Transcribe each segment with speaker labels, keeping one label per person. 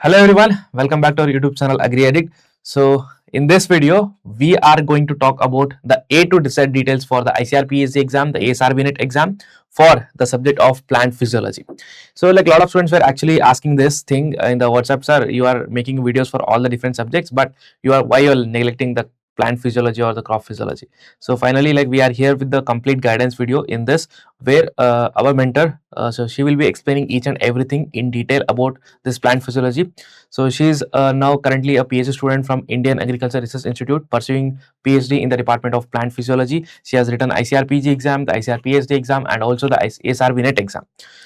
Speaker 1: Hello everyone, welcome back to our YouTube channel AgriAddict. So in this video, we are going to talk about the A to Z details for the ICAR PhD exam, the ASRB NET exam for the subject of plant physiology. So like a lot of students were actually asking this thing in the WhatsApp, sir, you are making videos for all the different subjects, but why you are neglecting the plant physiology or the crop physiology. So finally, like we are here with the complete guidance video in this, where our mentor, so she will be explaining each and everything in detail about this plant physiology. So she is now currently a PhD student from Indian Agriculture Research Institute, pursuing PhD in the Department of Plant Physiology. She has written ICAR PG exam, the ICAR PhD exam, and also the ASRB NET exam.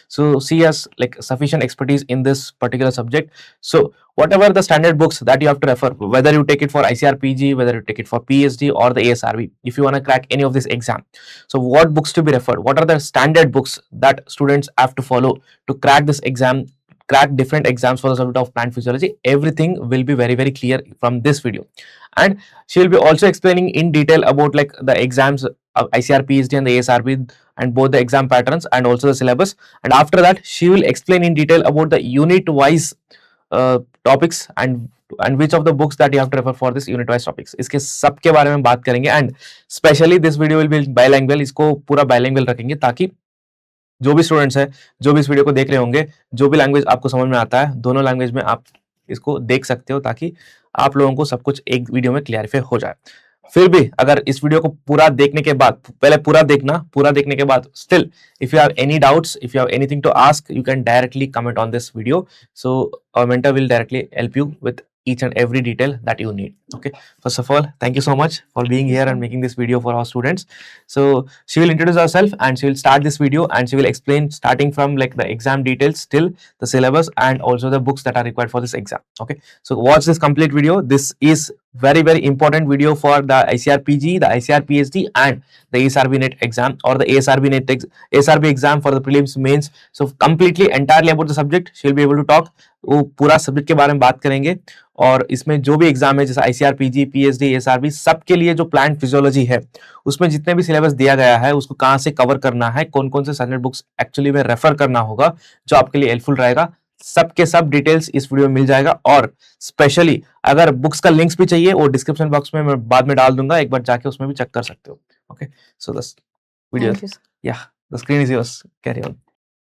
Speaker 1: So she has like sufficient expertise in this particular subject. So whatever the standard books that you have to refer, whether you take it for ICAR PG, whether you take it for PhD or the ASRB, if you want to crack any of this exam, so what books to be referred, what are the standard books that students have to follow to crack this exam, crack different exams for the subject of plant physiology, everything will be very clear from this video. And she will be also explaining in detail about like the exams of ICAR PhD and the ASRB, and both the exam patterns and also the syllabus. And after that, she will explain in detail about the unit wise topics and which of the books that you have to refer for this unit wise topics. इसके सब के बारे में बात करेंगे. And specially this video will be bilingual, इसको पूरा bilingual रखेंगे ताकि जो भी स्टूडेंट्स है, जो भी इस वीडियो को देख रहे होंगे, जो भी लैंग्वेज आपको समझ में आता है, दोनों लैंग्वेज में आप इसको देख सकते हो ताकि आप लोगों को सब कुछ एक वीडियो में क्लियरिफाई हो जाए. फिर भी अगर इस वीडियो को पूरा देखने के बाद, पहले पूरा देखने के बाद still if you have any doubts, if you have anything to ask, you can directly comment on this video. So our mentor will directly help you with each and every detail that you need. Okay, first of all, thank you so much for being here and making this video for our students. So she will introduce herself and she will start this video and she will explain starting from like the exam details till the syllabus and also the books that are required for this exam. Okay, so watch this complete video. This is very important video for the ICAR PG, the ICAR PhD and the ASRB NET exam or the ASRB NET ASRB exam for the prelims mains. So completely entirely about the subject she will be able to talk. वो पूरा subject के बारे में बात करेंगे और इसमें जो भी एग्जाम है जैसे आईसीआर पीजी, पीएचडी, एसआरबी, सबके लिए जो प्लांट फिजियोलॉजी है उसमें जितने भी सिलेबस दिया गया है उसको कहां से कवर करना है, कौन कौन से स्टैंडर्ड बुक्स एक्चुअली में रेफर करना होगा जो आपके लिए हेल्पफुल रहेगा, सबके सब डिटेल्स इस वीडियो में मिल जाएगा. और स्पेशली अगर बुक्स का लिंक्स भी चाहिए वो डिस्क्रिप्शन बॉक्स में मैं बाद में डाल दूंगा, एक बार जाके उसमें भी चेक कर सकते हो. ओके, सो दिस वीडियो, या the screen is yours, carry on.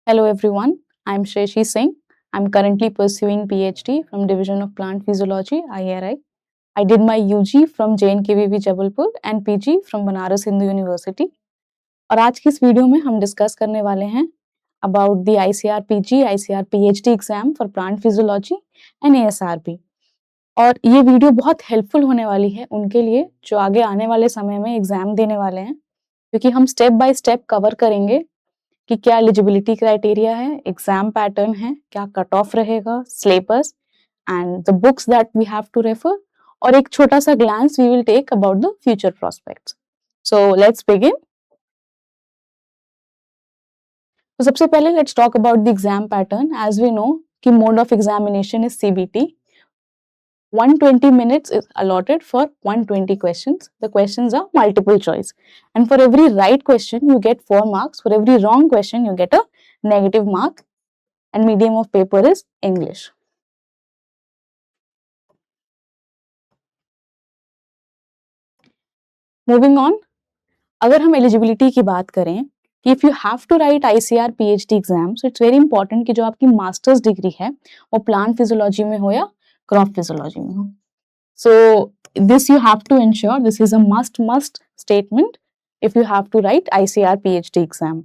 Speaker 2: Hello everyone, I am Shreshi Singh. I am currently pursuing PhD from Division of Plant Physiology, IRI. I did my UG from JNKVB Jabalpur and PG from Banaras Hindu University. और आज की इस video में हम discuss करने वाले हैं about the ICAR PG, ICAR PhD exam for Plant Physiology and ASRB. और ये वीडियो बहुत हेल्पफुल होने वाली है उनके लिए जो आगे आने वाले समय में एग्जाम देने वाले हैं, क्योंकि हम स्टेप बाय स्टेप कवर करेंगे कि क्या एलिजिबिलिटी क्राइटेरिया है, एग्जाम पैटर्न है, क्या कट ऑफ रहेगा, syllabus and the books that we have to refer, और एक छोटा सा glance we will take about the future prospects. So let's begin. तो सबसे पहले let's talk about the exam pattern. As we know कि mode of examination is CBT. 120 minutes is allotted for 120 questions. The questions are multiple choice. And for every right question, you get 4 marks. For every wrong question, you get a negative mark. And medium of paper is English. Moving on, अगर हम eligibility की बात करें कि if you have to write ICAR PhD exam, so it's very important कि जो आपकी master's degree है वो plant physiology में हो या crop physiology में हो. So this you have to ensure, this is a must statement if you have to write ICAR PhD exam.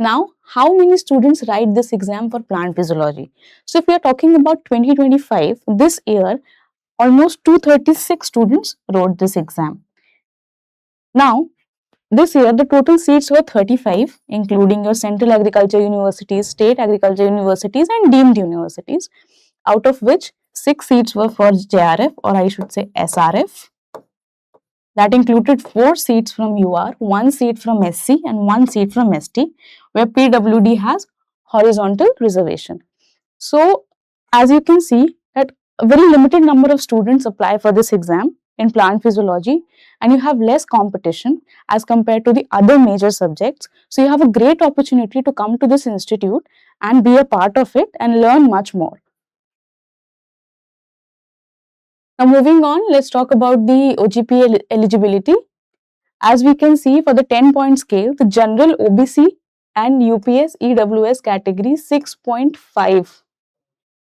Speaker 2: Now, how many students write this exam for plant physiology? So if we are talking about 2025, this year almost 236 students wrote this exam. Now, this year the total seats were 35, including your central agriculture universities, state agriculture universities and deemed universities, out of which 6 seats were for JRF, or I should say SRF. That included 4 seats from UR, 1 seat from SC and 1 seat from ST, where PWD has horizontal reservation. So as you can see that a very limited number of students apply for this exam, in plant physiology and you have less competition as compared to the other major subjects. So you have a great opportunity to come to this institute and be a part of it and learn much more. Now moving on, let's talk about the OGP eligibility. As we can see, for the 10-point scale, the general OBC and UPS EWS category 6.5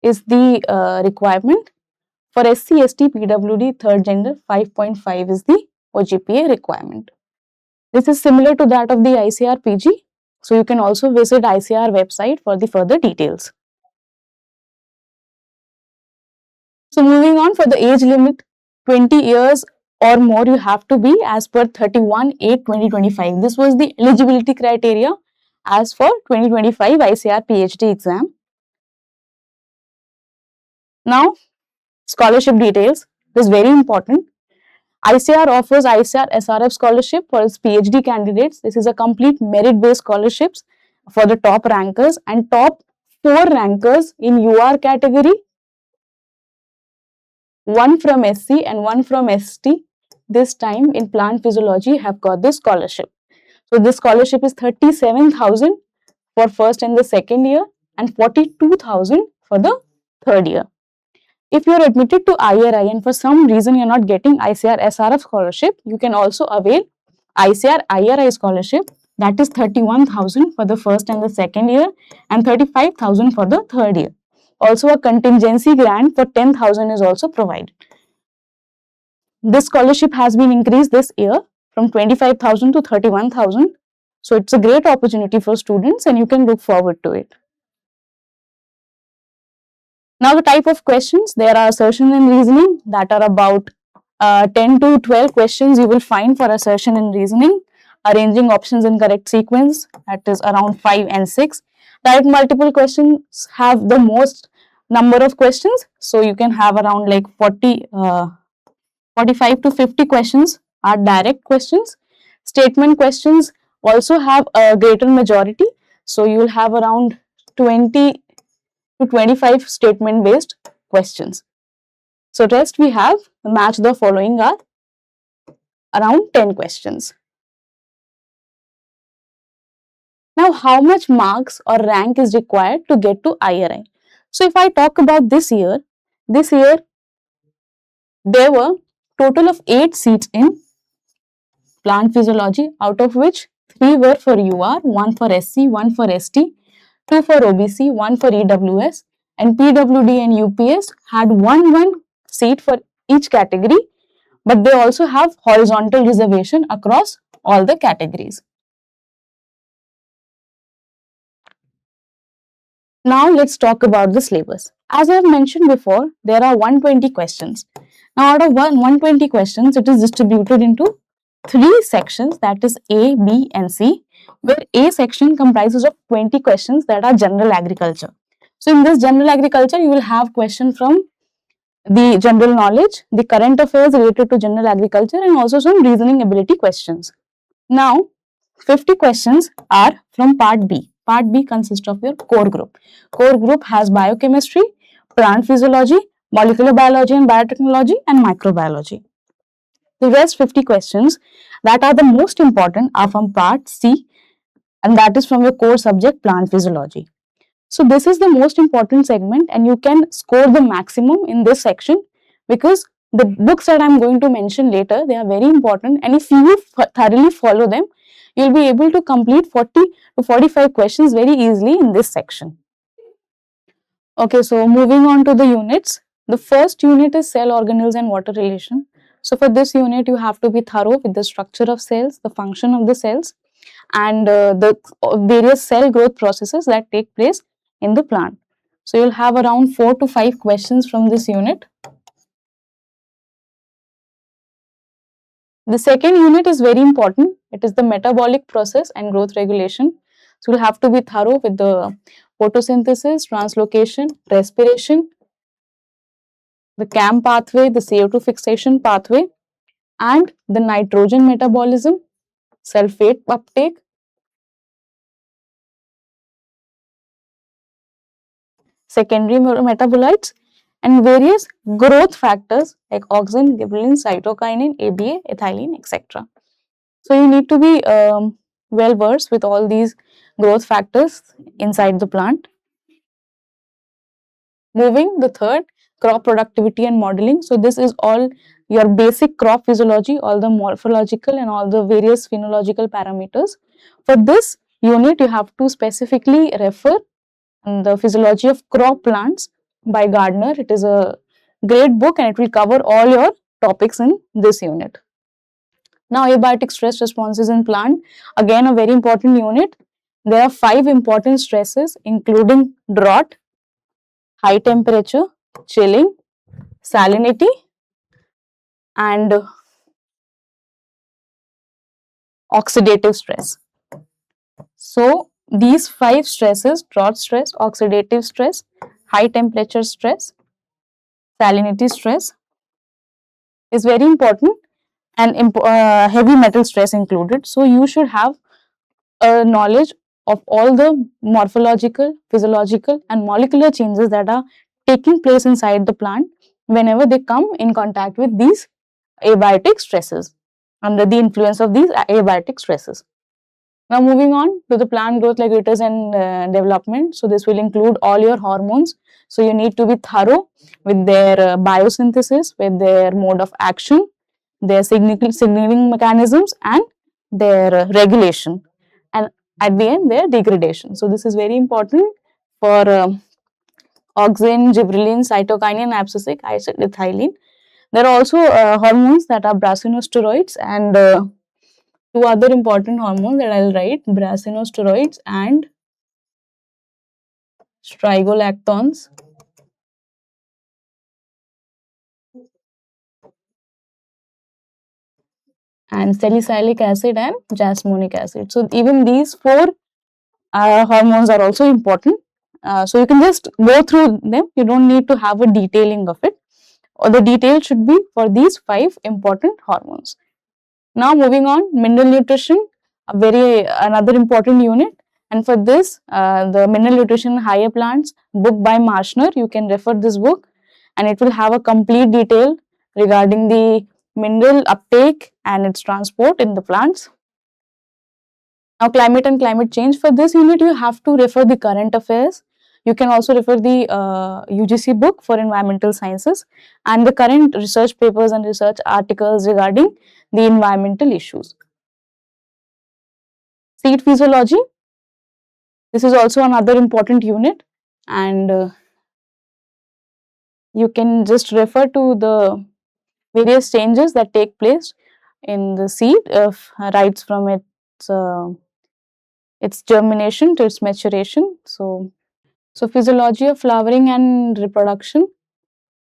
Speaker 2: is the requirement. For SC, ST, PWD, third gender, 5.5 is the OGPA requirement. This is similar to that of the ICAR PG. So you can also visit ICAR website for the further details. So moving on, for the age limit, 20 years or more you have to be as per 31/8/2025. This was the eligibility criteria as for 2025 ICAR PhD exam. Now, scholarship details. This is very important. ICAR offers ICAR SRF scholarship for its PhD candidates. This is a complete merit-based scholarships for the top rankers and top 4 rankers in UR category, 1 from SC and 1 from ST. This time in plant physiology have got this scholarship. So this scholarship is 37,000 for first and the second year and 42,000 for the third year. If you are admitted to IRI and for some reason you are not getting ICAR SRF scholarship, you can also avail ICAR IRI scholarship, that is 31,000 for the first and the second year and 35,000 for the third year. Also a contingency grant for 10,000 is also provided. This scholarship has been increased this year from 25,000 to 31,000. So it's a great opportunity for students and you can look forward to it. Now the type of questions, there are assertion and reasoning that are about 10 to 12 questions you will find for assertion and reasoning, arranging options in correct sequence, that is around 5 and 6. Direct multiple questions have the most number of questions, so you can have around like 45 to 50 questions are direct questions. Statement questions also have a greater majority, so you will have around 20 to 25 statement based questions. So rest we have match the following are around 10 questions. Now how much marks or rank is required to get to IRI? So if I talk about this year there were total of 8 seats in plant physiology, out of which 3 were for UR, 1 for SC, 1 for ST, 2 for OBC, 1 for EWS, and PWD and UPS had one seat for each category, but they also have horizontal reservation across all the categories. Now let's talk about the syllabus. As I have mentioned before, there are 120 questions. Now out of 120 questions, it is distributed into 3 sections, that is A, B and C, where A section comprises of 20 questions that are general agriculture. So in this general agriculture, you will have questions from the general knowledge, the current affairs related to general agriculture and also some reasoning ability questions. Now 50 questions are from part B. Part B consists of your core group. Core group has biochemistry, plant physiology, molecular biology and biotechnology and microbiology. The rest 50 questions that are the most important are from part C, and that is from your core subject plant physiology. So this is the most important segment and you can score the maximum in this section because the books that I am going to mention later, they are very important, and if you thoroughly follow them, you will be able to complete 40 to 45 questions very easily in this section. Okay, so moving on to the units. The first unit is cell organelles and water relation. So for this unit, you have to be thorough with the structure of cells, the function of the cells, and the various cell growth processes that take place in the plant. So you'll have around 4 to 5 questions from this unit. The second unit is very important. It is the metabolic process and growth regulation. So you'll have to be thorough with the photosynthesis, translocation, respiration, the CAM pathway, the CO2 fixation pathway, and the nitrogen metabolism, sulfate uptake, secondary metabolites, and various growth factors like auxin, gibberellin, cytokinin, ABA, ethylene, etc. So you need to be well versed with all these growth factors inside the plant. Moving the third, crop productivity and modeling. So this is all your basic crop physiology, all the morphological and all the various phenological parameters. For this unit, you have to specifically refer the physiology of crop plants by Gardner. It is a great book and it will cover all your topics in this unit. Now, abiotic stress responses in plant, again a very important unit. There are 5 important stresses including drought, high temperature, chilling, salinity, and oxidative stress. So, these 5 stresses, drought stress, oxidative stress, high temperature stress, salinity stress, is very important, and heavy metal stress included. So, you should have a knowledge of all the morphological, physiological and molecular changes that are taking place inside the plant whenever they come in contact with these abiotic stresses, under the influence of these abiotic stresses. Now moving on to the plant growth regulators and development. So this will include all your hormones. So you need to be thorough with their biosynthesis, with their mode of action, their signaling mechanisms and their regulation, and at the end their degradation. So this is very important for auxin, gibberellin, cytokinin, abscisic acid, ethylene. There are also hormones that are brassinosteroids and 2 other important hormones that I will write, brassinosteroids and strigolactones. And salicylic acid and jasmonic acid. So even these 4 hormones are also important. So you can just go through them. You don't need to have a detailing of it. Or the detail should be for these 5 important hormones. Now moving on, mineral nutrition, another important unit. And for this, the mineral nutrition in higher plants book by Marshner, you can refer this book, and it will have a complete detail regarding the mineral uptake and its transport in the plants. Now climate and climate change, for this unit you have to refer the current affairs. You can also refer the UGC book for environmental sciences and the current research papers and research articles regarding the environmental issues. Seed physiology, this is also another important unit, and you can just refer to the various changes that take place in the seed, right from its germination to its maturation. So physiology of flowering and reproduction.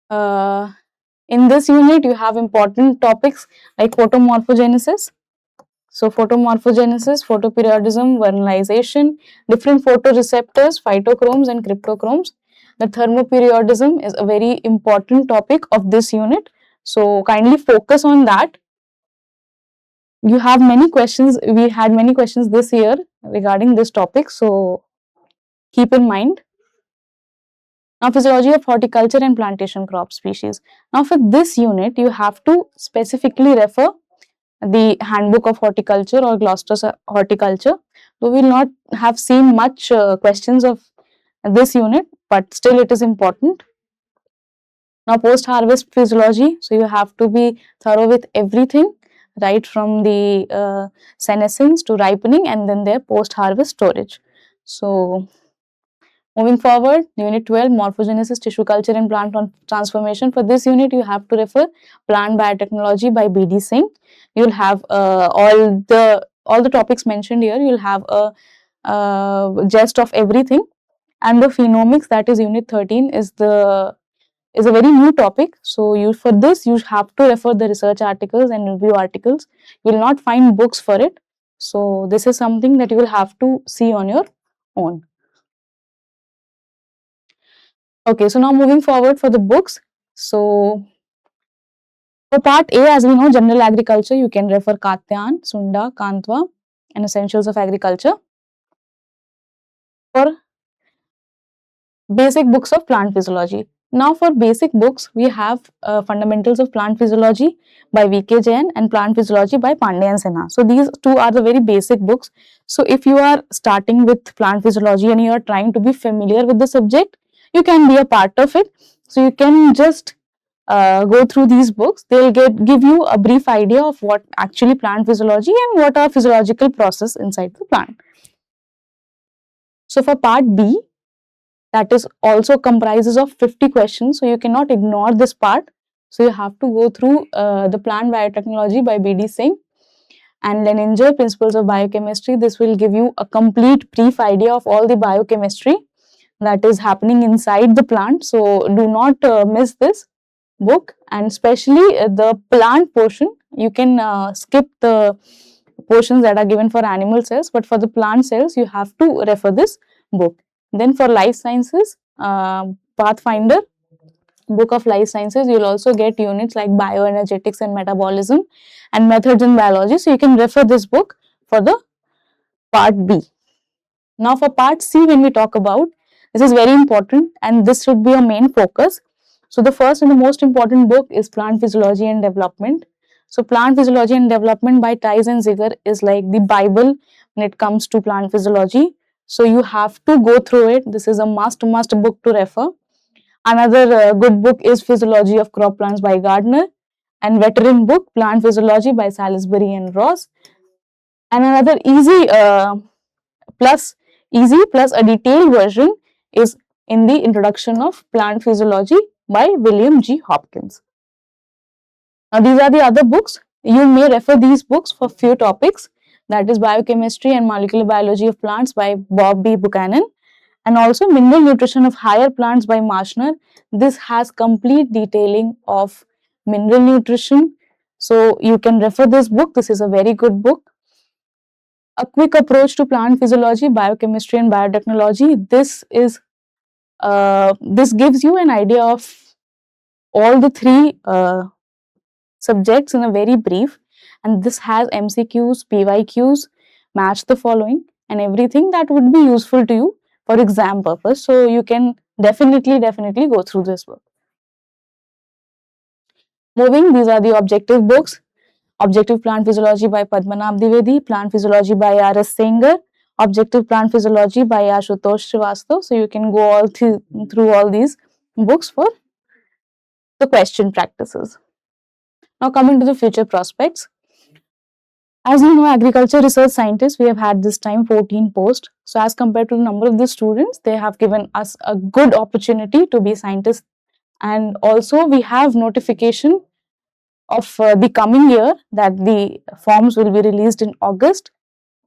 Speaker 2: In this unit, you have important topics like photomorphogenesis. So photomorphogenesis, photoperiodism, vernalization, different photoreceptors, phytochromes and cryptochromes. The thermoperiodism is a very important topic of this unit. So kindly focus on that. You have many questions. We had many questions this year regarding this topic. So keep in mind. Now, physiology of horticulture and plantation crop species. Now, for this unit, you have to specifically refer the handbook of horticulture or Gloucester's horticulture. So, we will not have seen much questions of this unit, but still it is important. Now, post-harvest physiology. So, you have to be thorough with everything, right from the senescence to ripening and then their post-harvest storage. So, moving forward, Unit 12, Morphogenesis, Tissue Culture and Plant Transformation. For this unit, you have to refer Plant Biotechnology by B.D. Singh. You will have all the topics mentioned here. You will have a gist of everything. And the phenomics, that is Unit 13, is a very new topic. So for this, you have to refer the research articles and review articles. You will not find books for it. So this is something that you will have to see on your own. Okay, so now moving forward for the books. So for part A, as we know, General Agriculture, you can refer Katyan, Sunda, Kantwa and Essentials of Agriculture. For basic books of plant physiology, Now for basic books, we have Fundamentals of Plant Physiology by V.K. Jain and Plant Physiology by Pandey and Sinha. So these two are the very basic books. So if you are starting with plant physiology and you are trying to be familiar with the subject, you can be a part of it. So you can just go through these books. They'll give you a brief idea of what actually plant physiology and what are physiological process inside the plant. So for part B, that is also comprises of 50 questions, so you cannot ignore this part. So you have to go through the Plant Biotechnology by B.D. Singh and Leninger, Principles of Biochemistry. This will give you a complete brief idea of all the biochemistry that is happening inside the plant. So do not miss this book, and especially the plant portion. You can skip the portions that are given for animal cells, but for the plant cells, you have to refer this book. Then for life sciences, Pathfinder, book of life sciences, you'll also get units like bioenergetics and metabolism and methods in biology. So you can refer this book for the part B. Now for part C, when we talk about, this is very important and this should be your main focus. So the first and the most important book is Plant Physiology and Development. So Plant Physiology and Development by Tice and Ziegler is like the Bible when it comes to plant physiology. So you have to go through it. This is a must book to refer. Another good book is Physiology of Crop Plants by Gardner, and veteran book Plant Physiology by Salisbury and Ross. And another plus a detailed version is in the Introduction of Plant Physiology by William G. Hopkins. Now these are the other books. You may refer these books for few topics, that is Biochemistry and Molecular Biology of Plants by Bob B. Buchanan, and also Mineral Nutrition of Higher Plants by Marshner. This has complete detailing of mineral nutrition. So you can refer this book. This is a very good book. A Quick Approach to Plant Physiology, Biochemistry and Biotechnology. This gives you an idea of all the three subjects in a very brief, and this has MCQs, PYQs, match the following, and everything that would be useful to you for exam purpose. So you can definitely go through this book. Moving, these are the objective books. Objective Plant Physiology by Padmanabh Dwivedi, Plant Physiology by R.S. Singer, Objective Plant Physiology by Ashutosh Srivastav. So you can go all through all these books for the question practices. Now coming to the future prospects. As you know, agriculture research scientists, we have had this time 14 posts. So as compared to the number of the students, they have given us a good opportunity to be scientists. And also we have notification of the coming year that the forms will be released in August.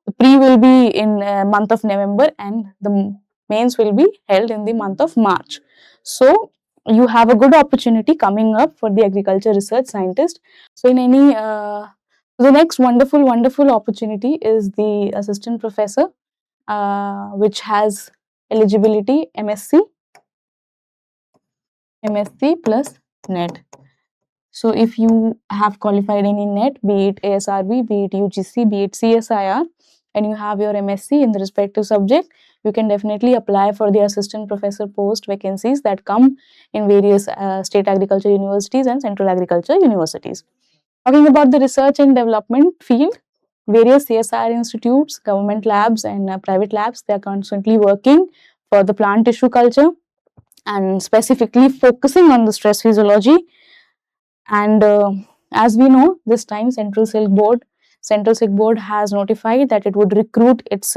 Speaker 2: The pre will be in month of November and the mains will be held in the month of March. So you have a good opportunity coming up for the agriculture research scientist. So in any the next wonderful opportunity is the assistant professor, which has eligibility MSc plus NET. So if you have qualified any NET, be it ASRB, be it UGC, be it CSIR, and you have your MSc in the respective subject, you can definitely apply for the assistant professor post vacancies that come in various state agriculture universities and central agriculture universities. Talking about the research and development field, various CSIR institutes, government labs and private labs, they are constantly working for the plant tissue culture and specifically focusing on the stress physiology. And as we know, this time Central Silk Board has notified that it would recruit its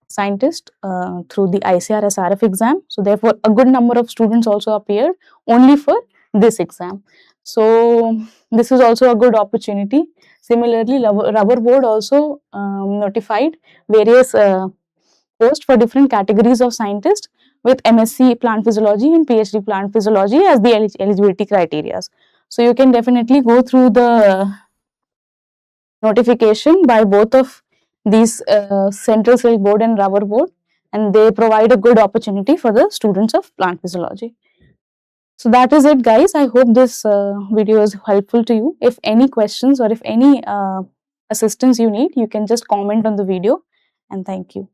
Speaker 2: scientist through the ICAR SRF exam. So therefore, a good number of students also appeared only for this exam. So this is also a good opportunity. Similarly, Rubber Board also notified various posts for different categories of scientists with MSc Plant Physiology and PhD Plant Physiology as the eligibility criteria. So you can definitely go through the notification by both of these Central Silk Board and Rubber Board, and they provide a good opportunity for the students of plant physiology. So that is it, guys. I hope this video is helpful to you. If any questions or if any assistance you need, you can just comment on the video, and thank you.